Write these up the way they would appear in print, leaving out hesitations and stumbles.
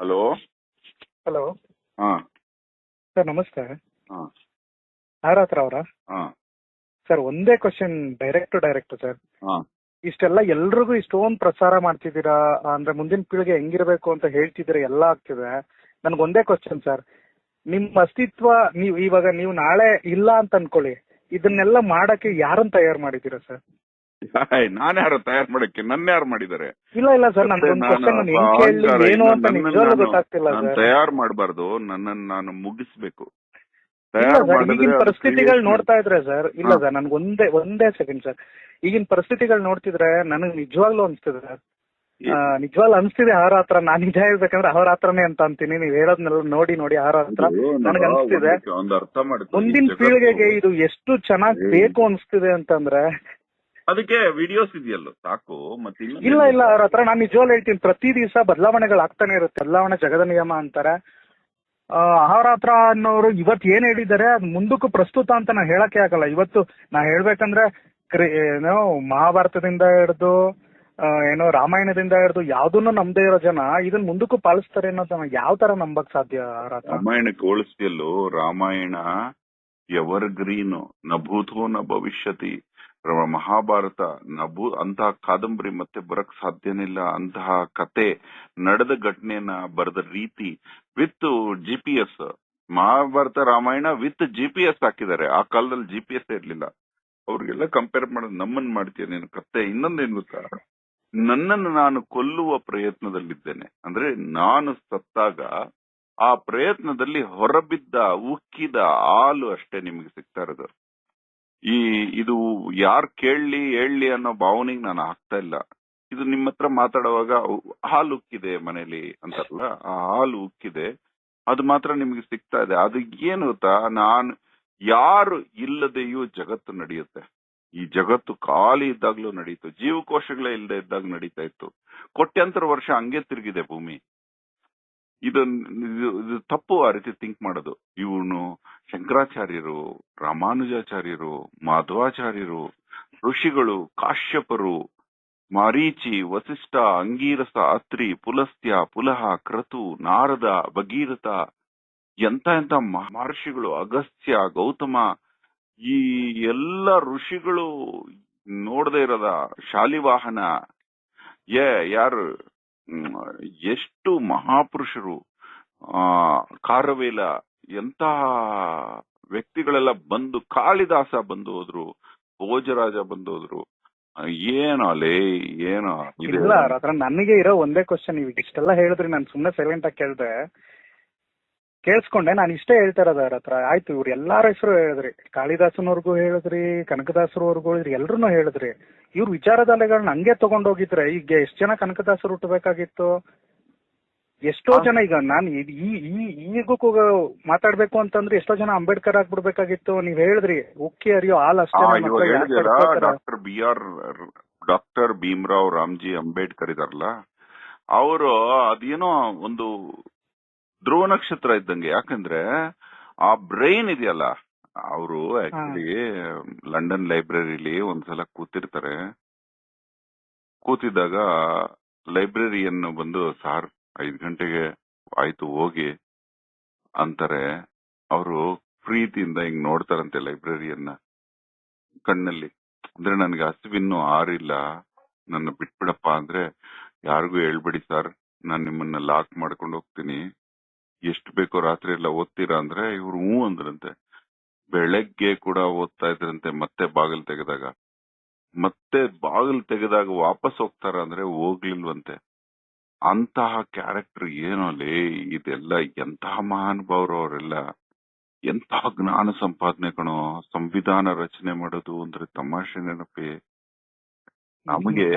Hello. Hello ಹಾ sir, ನಮಸ್ತೆ. ಹಾ ಆರಾತ್ರ ಅವರ ಹಾ ಸರ್, ಒಂದೇ ಕ್ವಶನ್ ಡೈರೆಕ್ಟ್ ಸರ್. ಹಾ ಇಷ್ಟೆಲ್ಲ ಎಲ್ರಿಗೂ ಇಷ್ಟೊಂದು ಪ್ರಸಾರ ಮಾಡ್ತಿದ್ದೀರಾ, ಅಂದ್ರೆ ಮುಂದಿನ ಪೀಳಿಗೆ ಹೆಂಗಿರ್ಬೇಕು ಅಂತ ಹೇಳ್ತಿದ್ದೀರಾ, ಎಲ್ಲ ಆಗ್ತಿದೆ. ನನ್ಗೊಂದೇ ಕ್ವಶನ್ ಸರ್, ನಿಮ್ಮ ಅಸ್ತಿತ್ವ ನೀವು ನಾಳೆ ಇಲ್ಲ ಅಂತ ಅನ್ಕೊಳ್ಳಿ, ಇದನ್ನೆಲ್ಲ ಮಾಡಕ್ಕೆ ಯಾರನ್ನ ತಯಾರು ಮಾಡಿದ್ದೀರಾ ಸರ್? ನಾನು ಯಾರು ತಯಾರು ಮಾಡಕ್ಕೆ? ನನ್ನ ಯಾರು ಮಾಡಿದ್ದಾರೆ? ಇಲ್ಲ ಸರ್, ನನ್ಗೊಂದು ಕ್ವಶನ್ ಹೆಂಗ್ ಕೇಳಲಿ ಏನು ಅಂತ ನಿಜವಾಗ್ಲೂ ಗೊತ್ತಾಗ್ತಿಲ್ಲ ಸರ್. ತಯಾರು ಮಾಡಬಾರ್ದು, ನನ್ನನ್ನು ನಾನು ಮುಗಿಸ್ಬೇಕು. ಇಲ್ಲ ಸರ್, ಈಗಿನ ಪರಿಸ್ಥಿತಿಗಳು ನೋಡ್ತಾ ಇದ್ರೆ ಸರ್, ಇಲ್ಲ ಸರ್, ನನ್ಗೆ ಒಂದೇ ಸೆಕೆಂಡ್ ಸರ್, ಈಗಿನ ಪರಿಸ್ಥಿತಿಗಳು ನೋಡ್ತಿದ್ರೆ ನನಗೆ ನಿಜವಾಗ್ಲೂ ಅನ್ಸ್ತಿದೆ ಸರ್, ನಿಜವಾಗ್ಲೂ ಅನ್ಸ್ತಿದೆ ಅವರ ಹತ್ರ. ನಾನು ನಿಜ ಹೇಳ್ಬೇಕಂದ್ರೆ ಅವರ ಹತ್ರನೇ ಅಂತ ಅಂತೀನಿ. ನೀವ್ ಹೇಳೋದ್ನೆಲ್ಲ ನೋಡಿ ಅವರ ಹತ್ರ ನನಗೆ ಅನ್ಸ್ತಿದೆ, ಮುಂದಿನ ಪೀಳಿಗೆಗೆ ಇದು ಎಷ್ಟು ಚೆನ್ನಾಗ್ ಬೇಕು ಅನ್ಸ್ತಿದೆ ಅಂತಂದ್ರೆ. ಅದಕ್ಕೆ ವಿಡಿಯೋಸ್ ಇದೆಯಲ್ಲ ಸಾಕು. ಮತ್ತೆ ಇಲ್ಲ ಅವ್ರ ಹತ್ರ ನಾನು ನಿಜವಾಗ್ಲೂ ಹೇಳ್ತೀನಿ, ಪ್ರತಿ ದಿವಸ ಬದಲಾವಣೆಗಳಾಗ್ತಾನೆ ಇರುತ್ತೆ. ಬದಲಾವಣೆ ಜಗದ ನಿಯಮ ಅಂತಾರೆ. ಅವರ ಹತ್ರ ಅನ್ನೋರು ಇವತ್ತು ಏನ್ ಹೇಳಿದ್ದಾರೆ ಅದು ಮುಂದಕ್ಕೂ ಪ್ರಸ್ತುತ ಅಂತ ನಾ ಹೇಳಕ್ಕೆ ಆಗಲ್ಲ. ಇವತ್ತು ನಾ ಹೇಳ್ಬೇಕಂದ್ರೆ ಏನೋ ಮಹಾಭಾರತದಿಂದ ಹಿಡ್ದು ಏನೋ ರಾಮಾಯಣದಿಂದ ಹಿಡ್ದು ಯಾವ್ದನ್ನು ನಮ್ದೇ ಇರೋ ಜನ ಇದನ್ ಮುಂದಕ್ಕೂ ಪಾಲಿಸ್ತಾರೆ ಅನ್ನೋದನ್ನ ಯಾವ ತರ ನಂಬಕ್ ಸಾಧ್ಯ? ಅವರ ಹತ್ರ ರಾಮಾಯಣಕ್ಕೆ ಹೋಲಿಸ್ತಿಯಲ್ಲೋ, ರಾಮಾಯಣ ಎವರ್ ಗ್ರೀನ್, ನ ಭೂತೋ ನ ಭವಿಷ್ಯತಿ. ಮಹಾಭಾರತ ಅಂತಹ ಕಾದಂಬರಿ ಮತ್ತೆ ಬರಕ್ ಸಾಧ್ಯನಿಲ್ಲ. ಅಂತಹ ಕತೆ ನಡೆದ ಘಟನೆಯನ್ನ ಬರೆದ ರೀತಿ with GPS. Mahabharata Ramayana with GPS ಹಾಕಿದ್ದಾರೆ. ಆ ಕಾಲದಲ್ಲಿ GPS ಇರ್ಲಿಲ್ಲ. ಅವ್ರಿಗೆಲ್ಲ ಕಂಪೇರ್ ಮಾಡೋದು ನಮ್ಮನ್ ಮಾಡ್ತೀಯ ನೀನು ಕತೆ. ಇನ್ನೊಂದೇನ್ ಗೊತ್ತಾ, ನನ್ನನ್ನು ನಾನು ಕೊಲ್ಲುವ ಪ್ರಯತ್ನದಲ್ಲಿದ್ದೇನೆ. ಅಂದ್ರೆ ನಾನು ಸತ್ತಾಗ ಆ ಪ್ರಯತ್ನದಲ್ಲಿ ಹೊರಬಿದ್ದ ಉಕ್ಕಿದ ಹಾಲು ಅಷ್ಟೇ ನಿಮ್ಗೆ ಸಿಗ್ತಾ ಇರೋದು. ಇದು ಯಾರು ಹೇಳಿ ಅನ್ನೋ ಭಾವನೆಗೆ ನಾನು ಆಗ್ತಾ ಇಲ್ಲ. ಇದು ನಿಮ್ಮ ಹತ್ರ ಮಾತಾಡುವಾಗ ಹಾಲು ಉಕ್ಕಿದೆ ಮನೇಲಿ ಅಂತಾರಲ್ಲ, ಆ ಹಾಲು ಉಕ್ಕಿದೆ, ಅದು ಮಾತ್ರ ನಿಮ್ಗೆ ಸಿಗ್ತಾ ಇದೆ. ಅದು ಏನು ಗೊತ್ತಾ, ಯಾರು ಇಲ್ಲದೆಯೂ ಜಗತ್ತು ನಡೆಯುತ್ತೆ. ಈ ಜಗತ್ತು ಖಾಲಿ ಇದ್ದಾಗ್ಲೂ ನಡೀತು, ಜೀವಕೋಶಗಳೇ ಇಲ್ಲದೆ ಇದ್ದಾಗ ನಡೀತಾ ಇತ್ತು. ಕೋಟ್ಯಾಂತರ ವರ್ಷ ಹಂಗೆ ತಿರುಗಿದೆ ಭೂಮಿ. ಇದು ತಪ್ಪು ಆ ರೀತಿ ಥಿಂಕ್ ಮಾಡೋದು. ಇವನು ಶಂಕರಾಚಾರ್ಯರು, ರಾಮಾನುಜಾಚಾರ್ಯರು, ಮಾಧವಾಚಾರ್ಯರು, ಋಷಿಗಳು, ಕಾಶ್ಯಪರು, ಮಾರೀಚಿ, ವಸಿಷ್ಠ, ಅಂಗೀರಸ, ಅತ್ರಿ, ಪುಲಸ್ತ್ಯ, ಪುಲಹ, ಕ್ರತು, ನಾರದ, ಭಗೀರಥ, ಎಂತ ಮಹರ್ಷಿಗಳು, ಅಗಸ್ತ್ಯ, ಗೌತಮ, ಈ ಎಲ್ಲ ಋಷಿಗಳು ನೋಡದೆ ಇರೋದ, ಶಾಲಿವಾಹನ, ಯಾರು ಎಷ್ಟು ಮಹಾಪುರುಷರು, ಕಾರವೇಲ, ಎಂತಹ ವ್ಯಕ್ತಿಗಳೆಲ್ಲ ಬಂದು, ಕಾಳಿದಾಸ ಬಂದು ಹೋದ್ರು, ಭೋಜರಾಜ ಬಂದು ಹೋದ್ರು. ಏನೋ ಇಲ್ಲ ಅವ್ರ ಹತ್ರ ನನಗೆ ಇರೋ ಒಂದೇ ಕ್ವಶನ್, ಇವಾಗ ಇಷ್ಟೆಲ್ಲ ಹೇಳಿದ್ರಿ, ನಾನು ಸುಮ್ನೆ ಸೈಲೆಂಟ್ ಆಗಿ ಕೇಳಿಸ್ಕೊಂಡೆ. ನಾನು ಇಷ್ಟೇ ಹೇಳ್ತಾ ಇರೋದು ಅವ್ರ ಹತ್ರ. ಆಯ್ತು, ಇವ್ರು ಎಲ್ಲಾರ ಹೆಸರು ಹೇಳಿದ್ರಿ, ಕಾಳಿದಾಸನವ್ರಿಗೂ ಹೇಳಿದ್ರಿ, ಕನಕದಾಸರವರ್ಗೂ ಹೇಳಿದ್ರಿ, ಎಲ್ರು ಹೇಳಿದ್ರಿ. ಇವ್ರ ವಿಚಾರಧಾರೆಗಳನ್ನ ಹಂಗೆ ತಗೊಂಡೋಗಿದ್ರೆ ಈಗ ಎಷ್ಟ್ ಜನ ಕನಕದಾಸರು ಹುಟ್ಟಬೇಕಾಗಿತ್ತು, ಎಷ್ಟೋ ಜನ. ಈಗ ನಾನು ಈಗೂ ಮಾತಾಡ್ಬೇಕು ಅಂತಂದ್ರೆ ಎಷ್ಟೋ ಜನ ಅಂಬೇಡ್ಕರ್ ಆಗ್ಬಿಡ್ಬೇಕಾಗಿತ್ತು. ನೀವ್ ಹೇಳಿದ್ರಿ ಉಕ್ಕಿ ಹರಿಯೋ ಹಾಲ್ ಅಷ್ಟೇ. ಡಾಕ್ಟರ್ ಭೀಮ್ರಾವ್ ರಾಮ್ಜಿ ಅಂಬೇಡ್ಕರ್ ಇದಾರಲ್ಲ, ಅವರು ಅದೇನೋ ಒಂದು ಧ್ರುವ ನಕ್ಷತ್ರ ಇದ್ದಂಗೆ. ಯಾಕಂದ್ರೆ ಆ ಬ್ರೈನ್ ಇದೆಯಲ್ಲ, ಅವರು ಆಕ್ಚುಲಿ ಲಂಡನ್ ಲೈಬ್ರರಿಲಿ ಒಂದ್ಸಲ ಕೂತಿದ್ದಾಗ ಲೈಬ್ರರಿಯನ್ ಬಂದು, ಸಾರ್ 5 ಗಂಟೆಗೆ ಆಯ್ತು ಹೋಗಿ ಅಂತಾರೆ. ಅವರು ಪ್ರೀತಿಯಿಂದ ಹಿಂಗ್ ನೋಡ್ತಾರಂತೆ ಲೈಬ್ರರಿಯನ್ನ ಕಣ್ಣಲ್ಲಿ. ಅಂದ್ರೆ ನನ್ಗೆ ಹಸಿವಿನ್ನೂ ಆರಿಲ್ಲ, ನನ್ನ ಬಿಟ್ಬಿಡಪ್ಪ ಅಂದ್ರೆ, ಯಾರಿಗೂ ಹೇಳ್ಬೇಡಿ ಸರ್, ನಾನ್ ನಿಮ್ಮನ್ನ ಲಾಕ್ ಮಾಡ್ಕೊಂಡು ಹೋಗ್ತೀನಿ, ಎಷ್ಟು ಬೇಕೋ ರಾತ್ರಿ ಎಲ್ಲ ಓದ್ತೀರಾ ಅಂದ್ರೆ ಇವ್ರು ಹೂ ಅಂದ್ರಂತೆ. ಬೆಳಗ್ಗೆ ಕೂಡ ಓದ್ತಾ ಇದ್ರಂತೆ. ಮತ್ತೆ ಬಾಗಿಲು ತೆಗೆದಾಗ ವಾಪಸ್ ಹೋಗ್ತಾರ ಅಂದ್ರೆ ಹೋಗ್ಲಿಲ್ವಂತೆ. ಅಂತಹ ಕ್ಯಾರೆಕ್ಟರ್ ಏನೋಲಿ ಇದೆಲ್ಲ. ಎಂತಹ ಮಹಾನುಭಾವರು ಅವರೆಲ್ಲ, ಎಂತಹ ಜ್ಞಾನ ಸಂಪಾದನೆ ಕಣೋ. ಸಂವಿಧಾನ ರಚನೆ ಮಾಡೋದು ಅಂದ್ರೆ ತಮಾಷೆ ನೆನಪಿ ನಮಗೆ.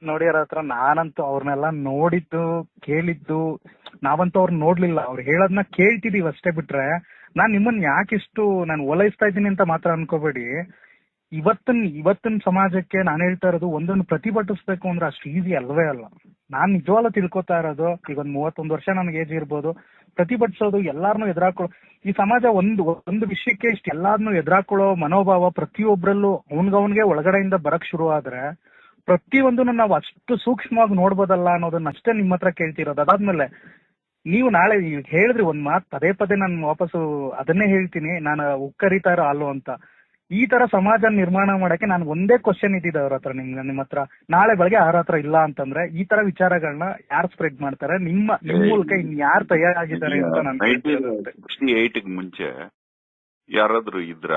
ನೋಡಿ ಅವ್ರ ಹತ್ರ ನಾನಂತೂ ಅವ್ರನ್ನೆಲ್ಲ ನೋಡಿದ್ದು ಕೇಳಿದ್ದು, ನಾವಂತೂ ಅವ್ರನ್ನ ನೋಡ್ಲಿಲ್ಲ. ಅವ್ರು ಹೇಳೋದನ್ನ ಕೇಳ್ತಿದೀವಿ ಅಷ್ಟೇ ಬಿಟ್ರೆ, ನಾನ್ ನಿಮ್ಮನ್ನ ಯಾಕಿಷ್ಟು ನಾನು ಓಲೈಸ್ತಾ ಇದ್ದೀನಿ ಅಂತ ಮಾತ್ರ ಅನ್ಕೋಬೇಡಿ. ಇವತ್ತಿನ ಸಮಾಜಕ್ಕೆ ನಾನು ಹೇಳ್ತಾ ಇರೋದು, ಒಂದನ್ನು ಪ್ರತಿಭಟಿಸ್ಬೇಕು ಅಂದ್ರೆ ಅಷ್ಟು ಈಸಿ ಅಲ್ವೇ ಅಲ್ಲ. ನಾನ್ ನಿಜವಾಗ್ಲೂ ತಿಳ್ಕೊತಾ ಇರೋದು, ಈಗ ಒಂದ್ 31 ವರ್ಷ ನನಗೆ ಏಜ್ ಇರ್ಬೋದು, ಪ್ರತಿಭಟಿಸೋದು, ಎಲ್ಲಾರನ್ನೂ ಎದುರಾಕೊಳ್ಳೋ, ಈ ಸಮಾಜ ಒಂದು ವಿಷಯಕ್ಕೆ ಇಷ್ಟು ಎಲ್ಲಾರನ್ನೂ ಎದುರಾಕೊಳ್ಳೋ ಮನೋಭಾವ ಪ್ರತಿಯೊಬ್ಬರಲ್ಲೂ ಅವನ್ಗೆ ಒಳಗಡೆಯಿಂದ ಬರಕ್ ಶುರು ಆದ್ರೆ ಪ್ರತಿಯೊಂದನ್ನು ನಾವು ಅಷ್ಟು ಸೂಕ್ಷ್ಮವಾಗಿ ನೋಡ್ಬೋದಲ್ಲ ಅನ್ನೋದನ್ನ ಅಷ್ಟೇ ನಿಮ್ಮ ಹತ್ರ ಕೇಳ್ತಿರೋದು. ಅದಾದ್ಮೇಲೆ ನೀವು ನಾಳೆ ಈಗ ಹೇಳಿದ್ರಿ ಒಂದ್ ಮಾತು, ಪದೇ ಪದೇ ನಾನು ವಾಪಸ್ಸು ಅದನ್ನೇ ಹೇಳ್ತೀನಿ, ನಾನು ಉಕ್ಕರಿತಾ ಇರೋ ಹಾಲು ಅಂತ. ಈ ತರ ಸಮಾಜ ನಿರ್ಮಾಣ ಮಾಡಕ್ಕೆ ನಾನು ಒಂದೇ ಕ್ವಶನ್ ಇದ್ದಿದ್ದೆ ಅವ್ರ ಹತ್ರ, ನಿಮ್ಮ ಹತ್ರ. ನಾಳೆ ಬೆಳಗ್ಗೆ ಅವ್ರ ಹತ್ರ ಇಲ್ಲ ಅಂತಂದ್ರೆ ಈ ತರ ವಿಚಾರಗಳನ್ನ ಯಾರು ಸ್ಪ್ರೆಡ್ ಮಾಡ್ತಾರೆ, ನಿಮ್ಮ ಮೂಲಕ ಇನ್ ಯಾರು ತಯಾರಾಗಿದ್ದಾರೆ ಅಂತ ನಾನು 1968 ಮುಂಚೆ ಯಾರಾದ್ರೂ ಇದ್ರ,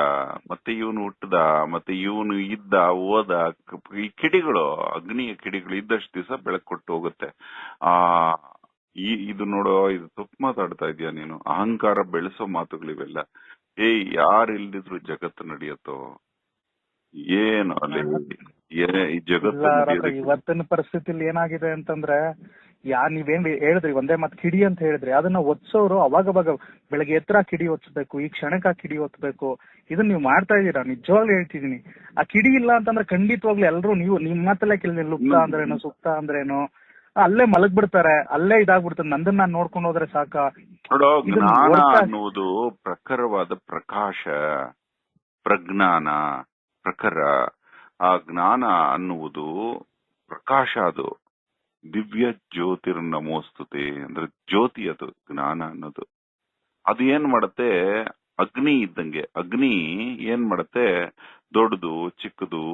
ಮತ್ತೆ ಇವನು ಹುಟ್ಟದ, ಮತ್ತೆ ಇವನು ಇದ್ದ ಓದ, ಈ ಕಿಡಿಗಳು, ಅಗ್ನಿಯ ಕಿಡಿಗಳು ಇದ್ದಷ್ಟು ದಿವಸ ಬೆಳಕು ಕೊಟ್ಟು ಹೋಗುತ್ತೆ. ಇದು ನೋಡೋ, ಇದು ತಪ್ಪು ಮಾತಾಡ್ತಾ ಇದೀಯ ನೀನು, ಅಹಂಕಾರ ಬೆಳೆಸೋ ಮಾತುಗಳಿವೆಲ್ಲ. ಯಾರು ಇಲ್ದಿದ್ರು ಜಗತ್ತು ನಡೆಯತ್ತೋ ಏನು ಅಲ್ಲಿ ಈ ಜಗತ್ತು. ಇವತ್ತಿನ ಪರಿಸ್ಥಿತಿಲಿ ಏನಾಗಿದೆ ಅಂತಂದ್ರೆ, ನೀವೇನ್ ಹೇಳಿದ್ರಿ ಒಂದೇ ಮಾತು ಕಿಡಿ ಅಂತ ಹೇಳಿದ್ರಿ, ಅದನ್ನ ಒತ್ಸೋರು ಅವಾಗ ಬೆಳಗ್ಗೆ ಎತ್ತರ ಕಿಡಿ ಒತ್ಸ್ಬೇಕು, ಈ ಕ್ಷಣಕ್ಕ ಕಿಡಿ ಒತ್ತಬೇಕು, ಇದನ್ನ ನೀವು ಮಾಡ್ತಾ ಇದೀರಾ. ನಿಜವಾಗ್ಲೂ ಹೇಳ್ತಿದೀನಿ, ಆ ಕಿಡಿ ಇಲ್ಲ ಅಂತಂದ್ರೆ ಖಂಡಿತವಾಗ್ಲೂ ಎಲ್ರು ನೀವು ನಿಮ್ಮ ಮಾತಲ್ಲೇ ಕೇಳಿದ್ರಿ, ಲುಪ್ತ ಅಂದ್ರೇನು, ಸುಪ್ತ ಅಂದ್ರೇನು, ಅಲ್ಲೇ ಮಲಗ್ಬಿಡ್ತಾರೆ, ಅಲ್ಲೇ ಇದಾಗ್ಬಿಡ್ತಾರೆ. ನಂದನ್ನ ನಾನು ನೋಡ್ಕೊಂಡು ಹೋದ್ರೆ ಸಾಕ. ಜ್ಞಾನ ಅನ್ನುವುದು ಪ್ರಖರವಾದ ಪ್ರಕಾಶ, ಪ್ರಜ್ಞಾನ, ಪ್ರಖರ. ಆ ಜ್ಞಾನ ಅನ್ನುವುದು ಪ್ರಕಾಶ, ಅದು ದಿವ್ಯ ಜ್ಯೋತಿರ್ ನಮೋಸ್ತುತೆ ಅಂದ್ರೆ ಜ್ಯೋತಿ, ಅದು ಜ್ಞಾನ ಅನ್ನೋದು. ಅದು ಏನ್ ಮಾಡತ್ತೆ, ಅಗ್ನಿ ಇದ್ದಂಗೆ. ಅಗ್ನಿ ಏನ್ ಮಾಡತ್ತೆ, ದೊಡ್ಡದು ಚಿಕ್ಕದು,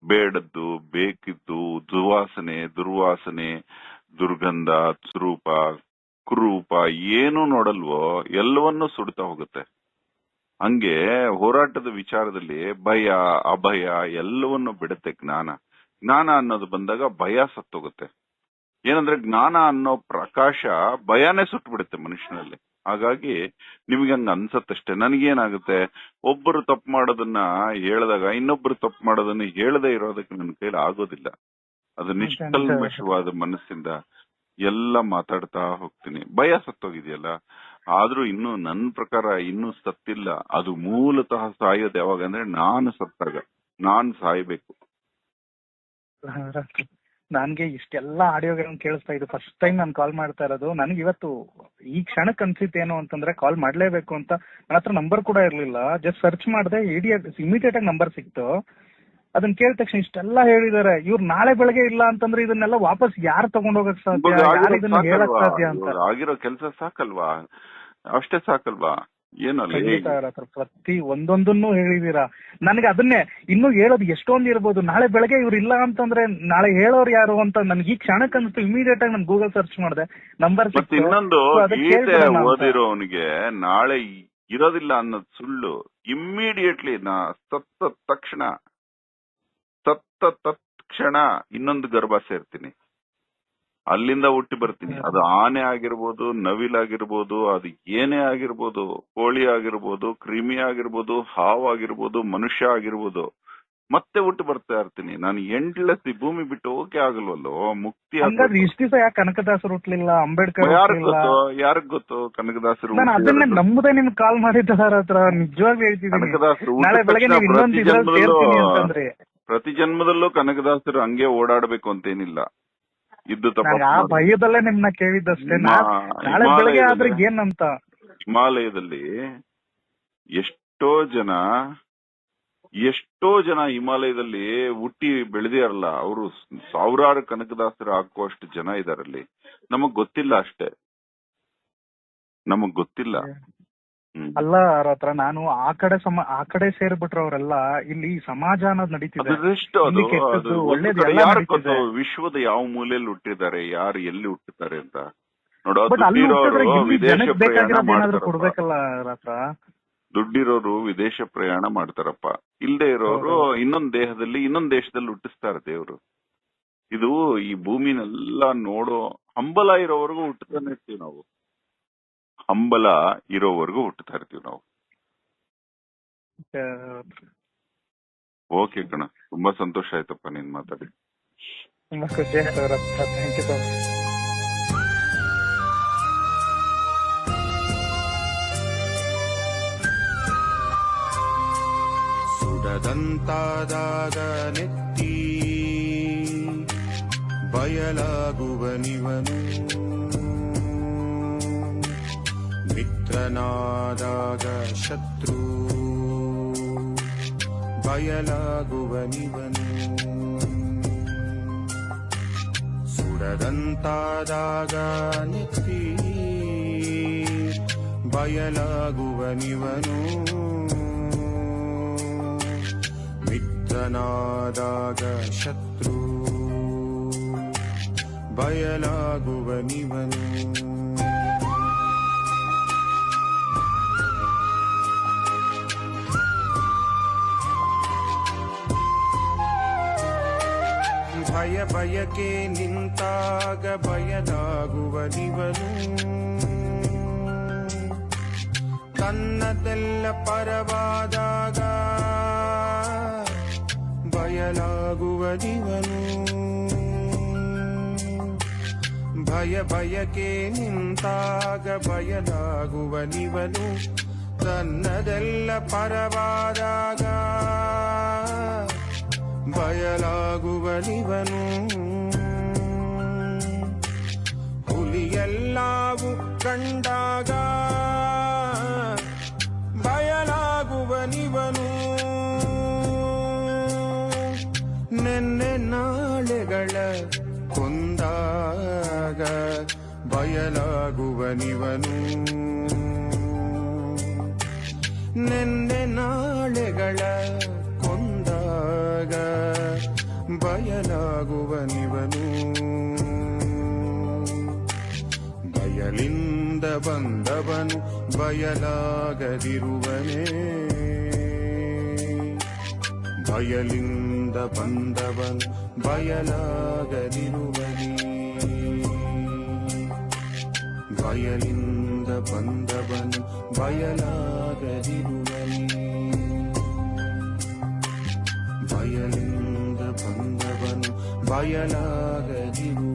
ಬೇಡದ್ದು ಬೇಕಿದ್ದು, ದುವಾಸನೆ ದುರ್ವಾಸನೆ, ದುರ್ಗಂಧ, ಸ್ವರೂಪ ಕುರೂಪ ಏನು ನೋಡಲ್ವೋ ಎಲ್ಲವನ್ನೂ ಸುಡ್ತಾ ಹೋಗುತ್ತೆ. ಹಂಗೆ ಹೋರಾಟದ ವಿಚಾರದಲ್ಲಿ ಭಯ ಅಭಯ ಎಲ್ಲವನ್ನು ಬಿಡುತ್ತೆ ಜ್ಞಾನ. ಜ್ಞಾನ ಅನ್ನೋದು ಬಂದಾಗ ಭಯ ಸತ್ತೋಗುತ್ತೆ. ಏನಂದ್ರೆ ಜ್ಞಾನ ಅನ್ನೋ ಪ್ರಕಾಶ ಭಯನೇ ಸುಟ್ಟು ಬಿಡುತ್ತೆ ಮನುಷ್ಯನಲ್ಲಿ. ಹಾಗಾಗಿ ನಿಮ್ಗೆ ಹಂಗ ಅನ್ಸತ್ತಷ್ಟೇ. ನನಗೇನಾಗುತ್ತೆ, ಒಬ್ಬರು ತಪ್ಪು ಮಾಡೋದನ್ನ ಹೇಳಿದಾಗ ಇನ್ನೊಬ್ರು ತಪ್ಪು ಮಾಡೋದನ್ನ ಹೇಳದೇ ಇರೋದಕ್ಕೆ ನನ್ನ ಕೈಲಿ ಆಗೋದಿಲ್ಲ. ಅದು ನಿಷ್ಕಲ್ಮಶವಾದ ಮನಸ್ಸಿಂದ ಎಲ್ಲ ಮಾತಾಡ್ತಾ ಹೋಗ್ತೀನಿ. ಭಯ ಸತ್ತೋಗಿದೆಯಲ್ಲ, ಆದ್ರೂ ಇನ್ನು ನನ್ನ ಪ್ರಕಾರ ಇನ್ನೂ ಸತ್ತಿಲ್ಲ. ಅದು ಮೂಲತಃ ಸಾಯೋದು ಯಾವಾಗ ಅಂದ್ರೆ ನಾನು ಸತ್ತಾಗ. ನಾನ್ ಸಾಯ್ಬೇಕು. ನನ್ಗೆ ಇಷ್ಟೆಲ್ಲ ಆಡಿಯೋಗಳನ್ನ ಕೇಳಿಸ್ತಾ ಇದ್ದು ಫಸ್ಟ್ ಟೈಮ್ ನಾನು ಕಾಲ್ ಮಾಡ್ತಾ ಇರೋದು. ನನಗೆ ಇವತ್ತು ಈ ಕ್ಷಣಕ್ಕೆ ಅನ್ಸಿತ್ತೇನು ಅಂತಂದ್ರೆ ಕಾಲ್ ಮಾಡ್ಲೇಬೇಕು ಅಂತ. ನನ್ನ ಹತ್ರ ನಂಬರ್ ಕೂಡ ಇರ್ಲಿಲ್ಲ, ಜಸ್ಟ್ ಸರ್ಚ್ ಮಾಡಿದೆ, ಇಮಿಡಿಯೇಟ್ ಆಗಿ ನಂಬರ್ ಸಿಕ್ತು. ಅದನ್ನ ಕೇಳಿದ ತಕ್ಷಣ ಇಷ್ಟೆಲ್ಲ ಹೇಳಿದಾರೆ. ಇವ್ರು ನಾಳೆ ಬೆಳಗ್ಗೆ ಇಲ್ಲ ಅಂತಂದ್ರೆ ಇದನ್ನೆಲ್ಲ ವಾಪಸ್ ಯಾರು ತಗೊಂಡೋಗಕ್ ಸಾಧ್ಯ, ಯಾರು ಇದನ್ನ ಹೇಳಕ್ ಸಾಧ್ಯ ಅಂತ. ಆಗಿರೋ ಕೆಲಸ ಸಾಕಲ್ವಾ, ಅಷ್ಟೇ ಸಾಕಲ್ವಾ? ಪ್ರತಿ ಒಂದೊಂದನ್ನು ಹೇಳಿದೀರಾ. ನನಗೆ ಅದನ್ನೇ ಇನ್ನೂ ಹೇಳೋದು ಎಷ್ಟೊಂದು ಇರ್ಬೋದು. ನಾಳೆ ಬೆಳಗ್ಗೆ ಇವ್ರು ಇಲ್ಲ ಅಂತಂದ್ರೆ ನಾಳೆ ಹೇಳೋರು ಯಾರು ಅಂತ ನನ್ಗೆ ಈ ಕ್ಷಣಕ್ಕೆ ಅನ್ಸ್ತು. ಇಮಿಡಿಯೇಟ್ ಆಗಿ ನಾನು ಗೂಗಲ್ ಸರ್ಚ್ ಮಾಡಿದೆ, ನಂಬರ್ ಸಿಕ್ತು. ಇನ್ನೊಂದು, ಓದಿರೋನಿಗೆ ನಾಳೆ ಇರೋದಿಲ್ಲ ಅನ್ನೋದು ಸುಳ್ಳು. ಇಮ್ಮಿಡಿಯೇಟ್ಲಿ ಸತ್ತ ತಕ್ಷಣ ಇನ್ನೊಂದು ಗರ್ಭ ಸೇರ್ತೀನಿ, ಅಲ್ಲಿಂದ ಹುಟ್ಟಿ ಬರ್ತೀನಿ. ಅದು ಆನೆ ಆಗಿರ್ಬೋದು, ನವಿಲಾಗಿರ್ಬೋದು, ಅದು ಏನೇ ಆಗಿರ್ಬೋದು, ಕೋಳಿ ಆಗಿರ್ಬೋದು, ಕ್ರಿಮಿ ಆಗಿರ್ಬೋದು, ಹಾವಾಗಿರ್ಬೋದು, ಮನುಷ್ಯ ಆಗಿರ್ಬೋದು, ಮತ್ತೆ ಹುಟ್ಟು ಬರ್ತಾ ಇರ್ತೀನಿ. ನಾನು ಎಂಡ್ಲೆಸ್ ಈ ಭೂಮಿ ಬಿಟ್ಟು ಹೋಗಕ್ಕೆ ಆಗಲ್ವಲ್ಲೋ. ಮುಕ್ತಿ ಇಷ್ಟ ದಿವಸ ಯಾಕೆ ಕನಕದಾಸರು ಹುಟ್ಲಿಲ್ಲ, ಅಂಬೇಡ್ಕರ್ ಯಾರಿಗ್ ಗೊತ್ತು ಕನಕದಾಸರು? ನಾನು ಅದನ್ನೇ ನಂಬುದೇ ನಿಮ್ಗೆ ಕಾಲ್ ಮಾಡಿದ್ದಾರೆ ಹತ್ರ. ನಿಜವಾಗ್ಲೂ ಹೇಳ್ತಿದ್ದೀನಿ, ಕನಕದಾಸರು ಪ್ರತಿ ಜನ್ಮದಲ್ಲೂ ಕನಕದಾಸರು ಹಂಗೆ ಓಡಾಡ್ಬೇಕು ಅಂತೇನಿಲ್ಲ. ಇದ್ದು ಭಯದಲ್ಲೇ ನಿಮ್ನ ಕೇಳಿದ್ದಷ್ಟೇ. ನಾಳೆ ಬೆಳಗ್ಗೆ ಆದ್ರೆ ಏನಂತ. ಹಿಮಾಲಯದಲ್ಲಿ ಎಷ್ಟೋ ಜನ ಹಿಮಾಲಯದಲ್ಲಿ ಹುಟ್ಟಿ ಬೆಳೆದಿರಲ್ಲ. ಅವರು ಸಾವಿರಾರು ಕನಕದಾಸರು ಹಾಕುವಷ್ಟು ಜನ ಇದಾರಲ್ಲಿ. ನಮಗ್ ಗೊತ್ತಿಲ್ಲ ಅಷ್ಟೇ, ನಮಗ್ ಗೊತ್ತಿಲ್ಲ. ಅಲ್ಲ ಅವ್ರ ಹತ್ರ ನಾನು ಆ ಕಡೆ ಸೇರ್ಬಿಟ್ರು ಅವರೆಲ್ಲ. ಇಲ್ಲಿ ಸಮಾಜ ಅನ್ನೋದು ನಡೀತಿದೆ, ವಿಶ್ವದ ಯಾವ ಮೂಲೆಯಲ್ಲಿ ಹುಟ್ಟಿದ್ದಾರೆ, ಯಾರು ಎಲ್ಲಿ ಹುಟ್ಟುತ್ತಾರೆ ಅಂತ ನೋಡೋ. ದುಡ್ಡಿರೋರು ವಿದೇಶ ಪ್ರಯಾಣ ಮಾಡ್ತಾರಪ್ಪ, ಇಲ್ದೇ ಇರೋರು ಇನ್ನೊಂದ್ ದೇಶದಲ್ಲಿ ಹುಟ್ಟಿಸ್ತಾರೆ ದೇವ್ರು. ಇದು ಈ ಭೂಮಿನೆಲ್ಲ ನೋಡೋ ಹಂಬಲ ಇರೋವರೆಗೂ ಹುಟ್ಟುತ್ತಾನೆ ಇರ್ತೀವಿ ನಾವು. ಹಂಬಲ ಇರೋವರೆಗೂ ಹುಟ್ಟುತ್ತಾ ಇರ್ತೀವಿ ನಾವು. ಓಕೆ ಕಣ, ತುಂಬಾ ಸಂತೋಷ ಆಯ್ತಪ್ಪ ನೀನ್ ಮಾತಾಡಿ. ತುಂಬಾ ಖುಷಿ ಆಯ್ತು. ಸುಡದಂತಾದಾಗ ನೆತ್ತಿ ಬಯಲಾಗುವನಿವನು, ಮಿತ್ರನಾದಾಗ ಶತ್ರು ಬಯಲಾಗುವನಿವನು. ಗುಡದಂತಾದಾಗ ನೆತ್ತಿ ಬಯಲಾಗುವನಿವನು ಮಿತ್ರನಾದಾಗ ಶತ್ರು ಬಯಲಾಗುವನಿವನು ಭಯ ಬಯಕೆ ನಿಂತಾಗ ಬಯಲಾಗುವನಿವನು ತನ್ನದೆಲ್ಲ ಪರವಾದಾಗ ಬಯಲಾಗುವನಿವನು ಭಯ ಬಯಕೆ ನಿಂತಾಗ ಬಯಲಾಗುವನಿವನು ತನ್ನದೆಲ್ಲ ಪರವಾದಾಗ ಬಯಲಾಗುವನಿವನು ಹುಲಿಯೆಲ್ಲಾವು ಕಂಡಾಗ ಬಯಲಾಗುವನಿವನು ನೆನ್ನೆ ನಾಳೆಗಳ ಕೊಂದಾಗ ಬಯಲಾಗುವನಿವನು ನೆನ್ನೆ ನಾಳೆಗಳ ಕೊಂದಾಗ ಬಯಲಾಗುವನಿವನು ಬಯಲಿಂದ ಬಂದವನು ಬಯಲಾಗದಿರುವನೇ ಬಯಲಿಂದ ಬಂದವನು ಬಯಲಾಗದಿರುವನೇ ಬಯಲಿಂದ ಬಂದವನು ಬಯಲಾಗದಿರುವನೇ ಬಯಲಿಂದ ಬಂದವನು ಬಯಲಾಗದಿರುವನೇ